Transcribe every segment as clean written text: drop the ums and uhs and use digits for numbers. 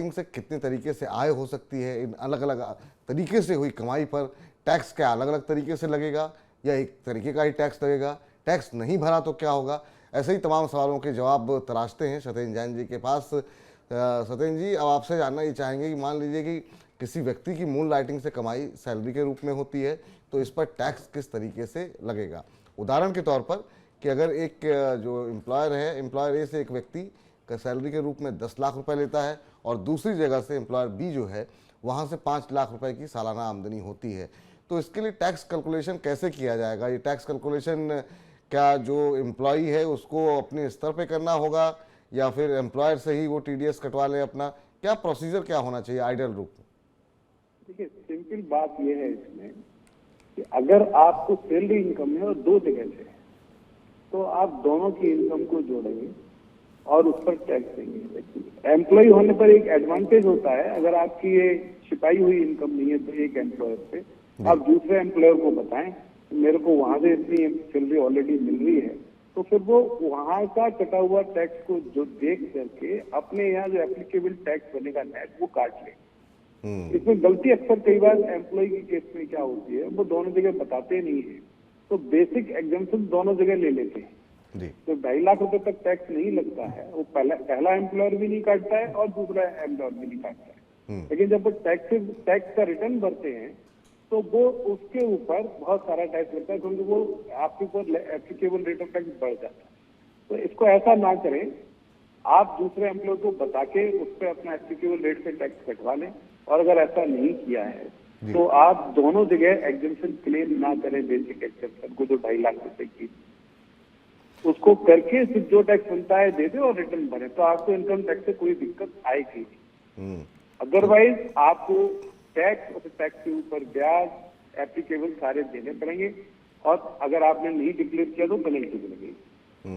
Writing से कितने तरीके से आय हो सकती है, इन अलग अलग तरीके से हुई कमाई पर टैक्स क्या अलग अलग तरीके से लगेगा या एक तरीके का ही टैक्स लगेगा, टैक्स नहीं भरा तो क्या होगा, ऐसे ही तमाम सवालों के जवाब तलाशते हैं सत्येंद्र जैन जी के पास। सत्येंद्र जी, अब आपसे जानना ये चाहेंगे कि मान लीजिए कि किसी व्यक्ति की मूल राइटिंग से कमाई सैलरी के रूप में होती है, तो इस पर टैक्स किस तरीके से लगेगा। उदाहरण के तौर पर कि अगर एक जो एम्प्लॉयर है, एम्प्लॉयर ए से एक व्यक्ति का सैलरी के रूप में 10 लाख रुपए लेता है और दूसरी जगह से एम्प्लॉयर बी जो है वहाँ से 5 लाख रुपए की सालाना आमदनी होती है, तो इसके लिए टैक्स कैलकुलेशन कैसे किया जाएगा। ये टैक्स कैलकुलेशन क्या जो एम्प्लॉई है उसको अपने स्तर पे करना होगा या फिर एम्प्लॉयर से ही वो टीडीएस कटवा ले अपना, क्या प्रोसीजर क्या होना चाहिए आइडियल रूप में। देखिए, सिंपल बात यह है इसमें कि अगर आपको सैलरी इनकम है और दो जगह से, तो आप दोनों की इनकम को जोड़ेंगे और उस पर टैक्स देंगे। एम्प्लॉय होने पर एक एडवांटेज होता है, अगर आपकी ये छिपाई हुई इनकम नहीं है तो एक एम्प्लॉयर से आप दूसरे एम्प्लॉयर को बताएं मेरे को वहां से इतनी सैलरी ऑलरेडी मिल रही है, तो फिर वो वहां का कटा हुआ टैक्स को जो देख करके अपने यहाँ जो एप्लीकेबल टैक्स बनेगा नेट वो काट ले। इसमें गलती अक्सर कई बार एम्प्लॉय की केस में क्या होती है, वो दोनों जगह बताते नहीं है, तो बेसिक एग्जाम्पशन दोनों जगह ले लेते हैं। तो 2.5 लाख रुपए तक टैक्स नहीं लगता है, वो पहला एम्प्लॉयर भी नहीं काटता है और दूसरा एम्प्लॉयर भी नहीं काटता है। लेकिन जब वो टैक्स का रिटर्न भरते हैं तो वो उसके ऊपर बहुत सारा टैक्स लगता है, क्योंकि वो आपके ऊपर एप्लीकेबल रेट ऑफ टैक्स बढ़ जाता है। तो इसको ऐसा ना करें, आप दूसरे एम्प्लॉय को बता के उस पर अपना एप्लीकेबल रेट से टैक्स कटवा लें, और अगर ऐसा नहीं किया है तो आप दोनों जगह एग्जेम्पशन क्लेम ना करें। बेसिक एग्जेम्पशन को जो 2.5 लाख रुपए की, उसको करके सिर्फ जो टैक्स बनता है दे दे और रिटर्न भरे, तो आपको इनकम टैक्स से कोई दिक्कत आएगी नहीं। अदरवाइज आपको टैक्स और टैक्स के ऊपर ब्याज एप्लीकेबल सारे देने पड़ेंगे, और अगर आपने नहीं डिक्लेयर किया तो पेनल्टी मिलेगी।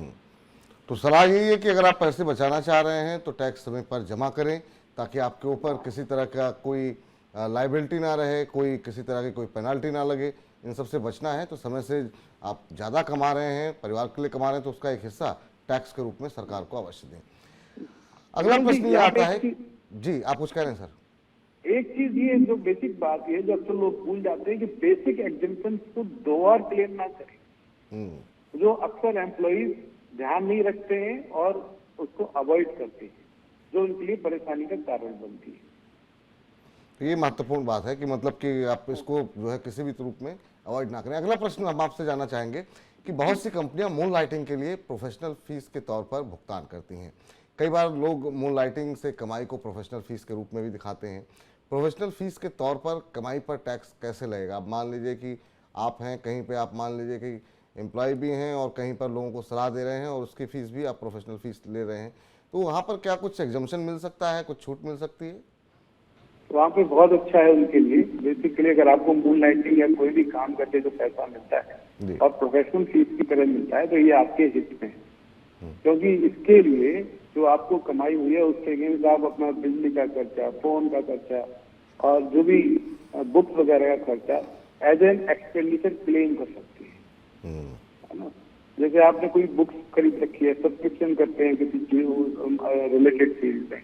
तो सलाह यही है कि अगर आप पैसे बचाना चाह रहे हैं तो टैक्स समय पर जमा करें, ताकि आपके ऊपर किसी तरह का कोई लाइबिलिटी ना रहे, कोई किसी तरह की कोई पेनल्टी ना लगे। इन सब से बचना है तो समय से आप ज़्यादा कमा रहे हैं, परिवार के लिए कमा रहे हैं, तो उसका एक हिस्सा टैक्स के रूप में सरकार को अवश्य दें। अगला प्रश्न ये आता है, जी आप कुछ कह रहे हैं सर। एक चीज ये जो बेसिक बात है, जो अक्सर लोग भूल जाते हैं कि बेसिक एग्जेम्पशन को 2 बार क्लेम ना करें, जो अक्सर एम्प्लॉइज ध्यान नहीं रखते हैं और उसको अवॉइड करते हैं, जो उनके लिए परेशानी का कारण बनती है। तो ये महत्वपूर्ण बात है कि मतलब कि आप इसको जो है किसी भी रूप में अवॉइड ना करें। अगला प्रश्न हम आपसे जानना चाहेंगे कि बहुत सी कंपनियां मून लाइटिंग के लिए प्रोफेशनल फीस के तौर पर भुगतान करती हैं। कई बार लोग मून लाइटिंग से कमाई को प्रोफेशनल फीस के रूप में भी दिखाते हैं। प्रोफेशनल फीस के तौर पर कमाई पर टैक्स कैसे लगेगा। आप मान लीजिए कि आप हैं कहीं पे, आप मान लीजिए कि एम्प्लॉय भी हैं और कहीं पर लोगों को सलाह दे रहे हैं और उसकी फ़ीस भी आप प्रोफेशनल फ़ीस ले रहे हैं, तो वहाँ पर क्या कुछ एग्जम्पशन मिल सकता है, कुछ छूट मिल सकती है। वहाँ पे बहुत अच्छा है उनके लिए। बेसिकली अगर आपको मून लाइटिंग या कोई भी काम करके जो पैसा मिलता है और प्रोफेशनल फीस की तरह मिलता है, तो ये आपके हित में है, क्योंकि इसके लिए जो आपको कमाई हुई है उसके अगेंस्ट आप अपना बिजली का खर्चा, फोन का खर्चा और जो भी बुक्स वगैरह का खर्चा एज एन एक्सपेंडिचर क्लेम कर सकते हैं, है ना। जैसे आपने कोई बुक्स खरीद रखी है, सब्सक्रिप्शन करते हैं किसी रिलेटेड फील्ड में,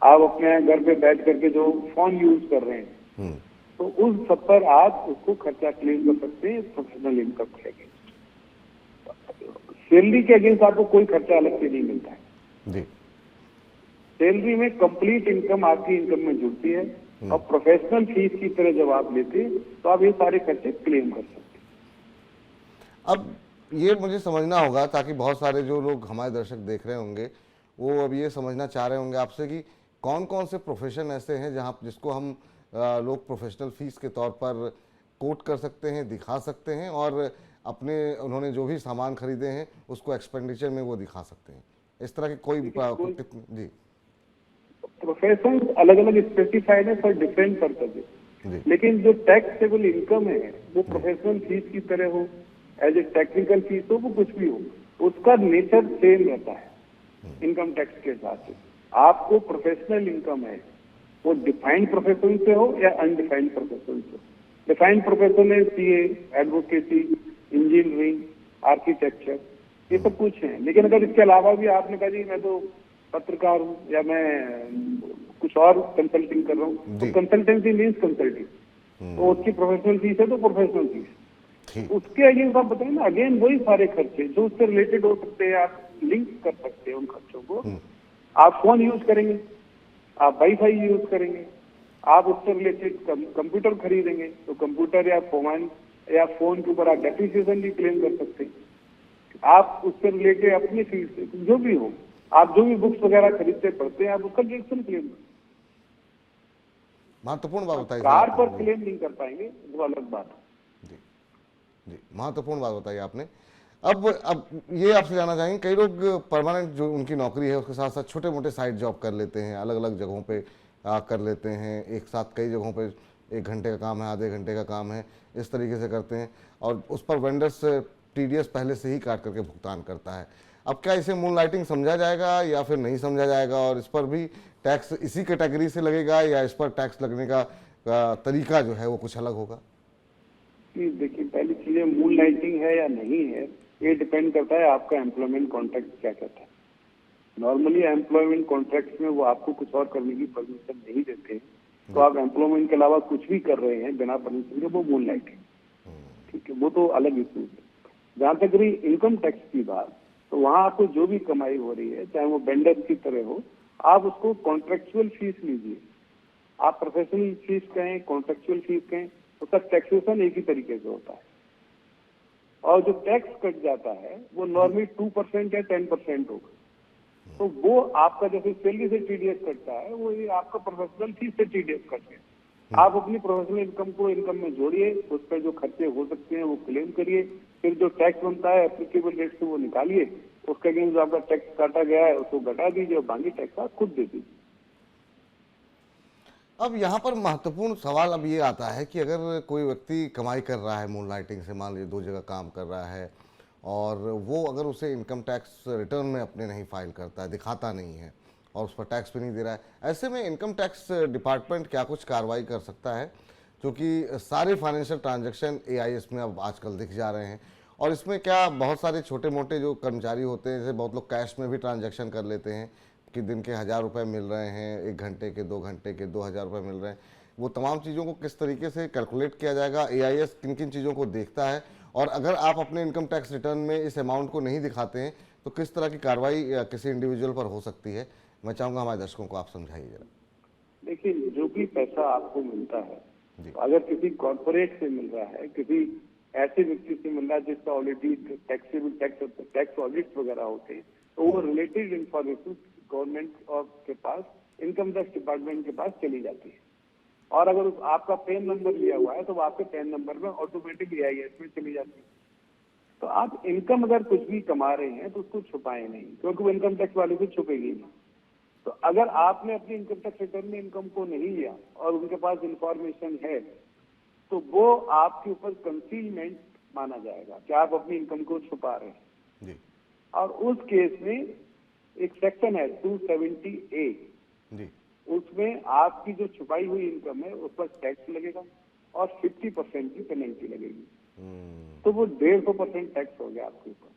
आप अपने घर पे बैठ करके जो फोन यूज कर रहे हैं, तो उस सब पर आप उसको खर्चा क्लेम कर सकते हैं प्रोफेशनल इनकम के अगेंस्ट। सैलरी के अगेंस्ट आपको कोई खर्चा अलग से नहीं मिलता है जी। सैलरी में कंप्लीट इनकम आपकी इनकम में जुड़ती है, और प्रोफेशनल फीस की तरह जब आप लेते हैं तो आप ये सारे खर्चे क्लेम कर सकते हैं। अब ये मुझे समझना होगा, ताकि बहुत सारे जो लोग हमारे दर्शक देख रहे होंगे वो अब ये समझना चाह रहे होंगे आपसे कि कौन कौन से प्रोफेशन ऐसे हैं जहाँ जिसको हम लोग प्रोफेशनल फीस के तौर पर कोट कर सकते हैं, दिखा सकते हैं, और अपने उन्होंने जो भी सामान खरीदे हैं उसको एक्सपेंडिचर में वो दिखा सकते हैं। इस तरह के कोई जी प्रोफेशन अलग अलग स्पेसिफाइड है फॉर डिफरेंट पर्पजेज, लेकिन जो टैक्सेबल इनकम है वो प्रोफेशनल फीस की तरह हो, एज ए टेक्निकल फीस हो, वो कुछ भी हो, उसका नेचर सेम रहता है इनकम टैक्स के हिसाब से। आपको प्रोफेशनल इनकम है वो डिफाइंड प्रोफेशन से हो या अनडिफाइंड प्रोफेशन से। डिफाइंड प्रोफेशन है सीए, एडवोकेसी, इंजीनियरिंग, आर्किटेक्चर, ये सब कुछ है। लेकिन अगर इसके अलावा भी आपने कहा जी मैं तो पत्रकार हूँ या मैं कुछ और कंसल्टिंग कर रहा हूँ, तो जी। कंसल्टेंसी मीन्स कंसल्टिंग, तो उसकी प्रोफेशनल फीस है तो प्रोफेशनल फीस। ठीक। उसके अगेंस्ट आप बताएं ना, अगेन वही सारे खर्चे जो उससे रिलेटेड हो सकते हैं, आप लिंक कर सकते हैं उन खर्चों को। आप फोन यूज करेंगे, आप वाईफाई यूज करेंगे, आप उससे रिलेटेड कंप्यूटर खरीदेंगे, तो कंप्यूटर या फोन के ऊपर आप डेप्रिसिएशन भी क्लेम कर सकते हैं। आप उससे रिलेटेड अपनी फीस जो भी हो, आप जो भी बुक्स वगैरह खरीदते पढ़ते हैं, आप उसका डिडक्शन क्लेम कर। महत्वपूर्ण बात बताइए कार सर पर आपने। क्लेम नहीं कर पाएंगे, वो अलग बात है। जी जी, महत्वपूर्ण बात बताई आपने। अब ये आपसे जानना चाहेंगे, कई लोग परमानेंट जो उनकी नौकरी है उसके साथ साथ छोटे मोटे साइड जॉब कर लेते हैं, अलग अलग जगहों पे कर लेते हैं, एक साथ कई जगहों पे 1 घंटे का काम है, आधे घंटे का काम है, इस तरीके से करते हैं और उस पर वेंडर्स टीडीएस पहले से ही काट करके भुगतान करता है। अब क्या इसे मून लाइटिंग समझा जाएगा या फिर नहीं समझा जाएगा, और इस पर भी टैक्स इसी कैटेगरी से लगेगा या इस पर टैक्स लगने का तरीका जो है वो कुछ अलग होगा? कि देखिए, पहली चीज है मून लाइटिंग है या नहीं है, ये डिपेंड करता है आपका एम्प्लॉयमेंट कॉन्ट्रैक्ट क्या कहता है। नॉर्मली एम्प्लॉयमेंट कॉन्ट्रैक्ट में वो आपको कुछ और करने की परमिशन नहीं देते हैं, तो आप एम्प्लॉयमेंट के अलावा कुछ भी कर रहे हैं बिना परमिशन के, वो मून लाइटिंग, ठीक है, वो तो अलग इशू है। जहां तक रही इनकम टैक्स की बात, तो वहां आपको जो भी कमाई हो रही है, चाहे वो वेंडर की तरह हो, आप उसको कॉन्ट्रेक्चुअल फीस लीजिए। आप प्रोफेशनल फीस कहें, कॉन्ट्रेक्चुअल फीस कहें, उसका टैक्सेशन एक ही तरीके से होता है। और जो टैक्स कट जाता है वो नॉर्मली 2% या 10% होगा। तो वो आपका जैसे सैलरी से टीडीएस कटता है, वो ये आपका प्रोफेशनल फीस से टीडीएस कटे। आप अपनी प्रोफेशनल इनकम को इनकम में जोड़िए, उस पर जो खर्चे हो सकते हैं वो क्लेम करिए, फिर जो टैक्स बनता है एप्लीकेबल रेट से वो निकालिए, उसके अगेंस्ट जो आपका टैक्स काटा गया है उसको घटा दीजिए और बाकी टैक्स आप खुद दे दीजिए। अब यहाँ पर महत्वपूर्ण सवाल अब ये आता है कि अगर कोई व्यक्ति कमाई कर रहा है मून लाइटिंग से, मान लीजिए 2 जगह काम कर रहा है और वो अगर उसे इनकम टैक्स रिटर्न में अपने नहीं फाइल करता है, दिखाता नहीं है और उस पर टैक्स भी नहीं दे रहा है, ऐसे में इनकम टैक्स डिपार्टमेंट क्या कुछ कार्रवाई कर सकता है? क्योंकि सारे फाइनेंशियल ट्रांजैक्शन एआईएस में अब आजकल दिख जा रहे हैं और इसमें क्या बहुत सारे छोटे मोटे जो कर्मचारी होते हैं, जैसे बहुत लोग कैश में भी ट्रांजैक्शन कर लेते हैं कि दिन के 1000 रुपये मिल रहे हैं, 1 घंटे के 2 घंटे के 2000 रुपये मिल रहे हैं, वो तमाम चीज़ों को किस तरीके से कैलकुलेट किया जाएगा, एआईएस किन किन चीज़ों को देखता है, और अगर आप अपने इनकम टैक्स रिटर्न में इस अमाउंट को नहीं दिखाते हैं तो किस तरह की कार्रवाई किसी इंडिविजुअल पर हो सकती है? मैं चाहूँगा हमारे दर्शकों को आप समझाइए जरा। देखिए, जो भी पैसा आपको मिलता है, जी। तो अगर किसी कॉर्पोरेट से मिल रहा है, किसी ऐसे व्यक्ति से मिल रहा है जिसका ऑलरेडी टैक्सेबल टैक्स ऑडिट वगैरह होते हैं, तो वो रिलेटेड इंफॉर्मेशन गवर्नमेंट और के पास, इनकम टैक्स डिपार्टमेंट के पास चली जाती है। और अगर आपका पैन नंबर लिया हुआ है तो वो आपके पैन नंबर में ऑटोमेटिक एआईएस में चली जाती है। तो आप इनकम अगर कुछ भी कमा रहे हैं तो उसको छुपाएं नहीं, क्योंकि वो इनकम टैक्स वाले से छुपेगी नहीं। तो अगर आपने अपनी इनकम टैक्स रिटर्न में इनकम को नहीं लिया और उनके पास इंफॉर्मेशन है, तो वो आपके ऊपर कंसीलमेंट माना जाएगा कि आप अपनी इनकम को छुपा रहे हैं। जी। और उस केस में एक सेक्शन है 270A, जी। उसमें आपकी जो छुपाई हुई इनकम है उस पर टैक्स लगेगा और 50% की पेनल्टी लगेगी। तो वो 150% टैक्स हो गया आपके ऊपर,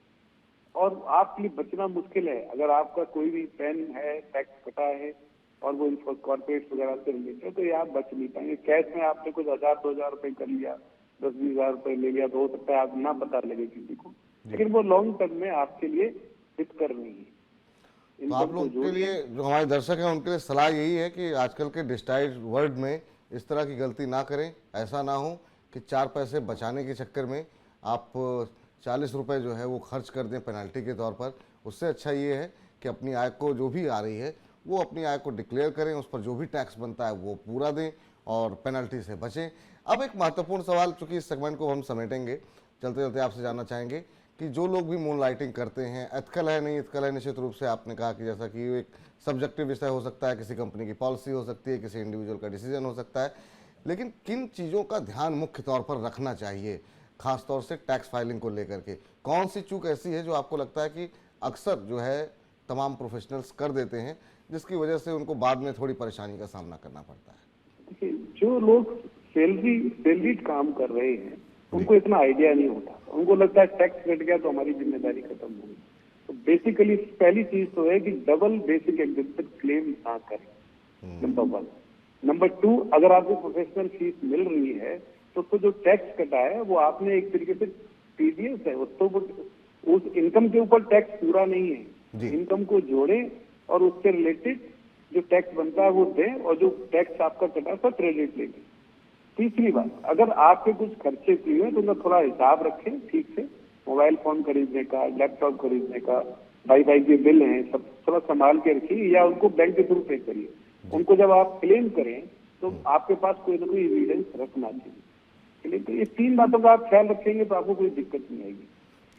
और आपके लिए बचना मुश्किल है। अगर आपका कोई भी पेन है, टैक्स कटा है और वो कॉर्पोरेट वगैरह से रिलेटेड, तो ये आप बच नहीं पाएंगे। कैश में आपने कुछ 1000-2000 रुपए कर लिया, 10-20 हजार रुपए ले लिया, तो हो सकता है आप ना पता लगे किसी को, लेकिन वो लॉन्ग टर्म में आपके लिए हितकर नहीं है। तो आप लोगों के लिए, जो हमारे दर्शक हैं, उनके लिए सलाह यही है कि आजकल के डिजिटाइज्ड वर्ल्ड में इस तरह की गलती ना करें। ऐसा ना हो कि 4 पैसे बचाने के चक्कर में आप 40 रुपये जो है वो खर्च कर दें पेनल्टी के तौर पर। उससे अच्छा ये है कि अपनी आय को जो भी आ रही है वो अपनी आय को डिक्लेयर करें, उस पर जो भी टैक्स बनता है वो पूरा दें और पेनल्टी से बचें। अब एक महत्वपूर्ण सवाल, चूँकि इस सेगमेंट को हम समेटेंगे, चलते चलते आपसे जानना चाहेंगे कि जो लोग भी मून लाइटिंग करते हैं, एथिकल है नहीं एथिकल है, निश्चित रूप से आपने कहा कि जैसा कि एक सब्जेक्टिव विषय हो सकता है, किसी कंपनी की पॉलिसी हो सकती है, किसी इंडिविजुअल का डिसीजन हो सकता है, लेकिन किन चीज़ों का ध्यान मुख्य तौर पर रखना चाहिए, खास तौर से टैक्स फाइलिंग को लेकर के? कौन सी चूक ऐसी है जो आपको लगता है कि अक्सर जो है तमाम प्रोफेशनल्स कर देते हैं, जिसकी वजह से उनको बाद में थोड़ी परेशानी का सामना करना पड़ता है? देखिए, जो लोग सैलरीड काम कर रहे हैं उनको इतना आइडिया नहीं होता, उनको लगता है टैक्स कट गया तो हमारी जिम्मेदारी खत्म हो गई। तो बेसिकली पहली चीज तो है कि डबल बेसिक एग्जिस्टेंस क्लेम ना करें। नंबर 1। नंबर 2, अगर आपको प्रोफेशनल फीस मिल रही है तो जो टैक्स कटा है वो आपने एक तरीके से टीडीएस है, उस इनकम के ऊपर टैक्स पूरा नहीं जी। है। इनकम को जोड़ें और उससे रिलेटेड जो टैक्स बनता है वो दें, और जो टैक्स आपका कटा है उसका क्रेडिट लेंगे। तीसरी बात, अगर आपके कुछ खर्चे किए हैं तो उनका थोड़ा हिसाब रखें ठीक से। मोबाइल फोन खरीदने का, लैपटॉप खरीदने का, भाई के बिल हैं, सब थोड़ा संभाल के रखिए, या उनको बैंक के थ्रू पे करिए। उनको जब आप क्लेम करें तो आपके पास कोई ना कोई एविडेंस रखना चाहिए। तो ये 3 बातों का आप ख्याल रखेंगे तो आपको कोई दिक्कत नहीं आएगी।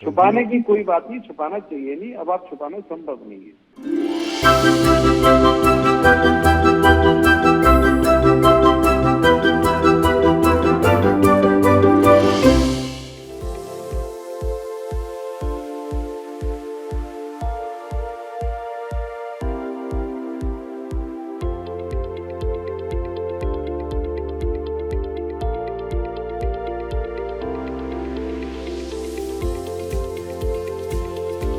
छुपाने की कोई बात नहीं, छुपाना चाहिए नहीं, अब आप छुपाना संभव नहीं है।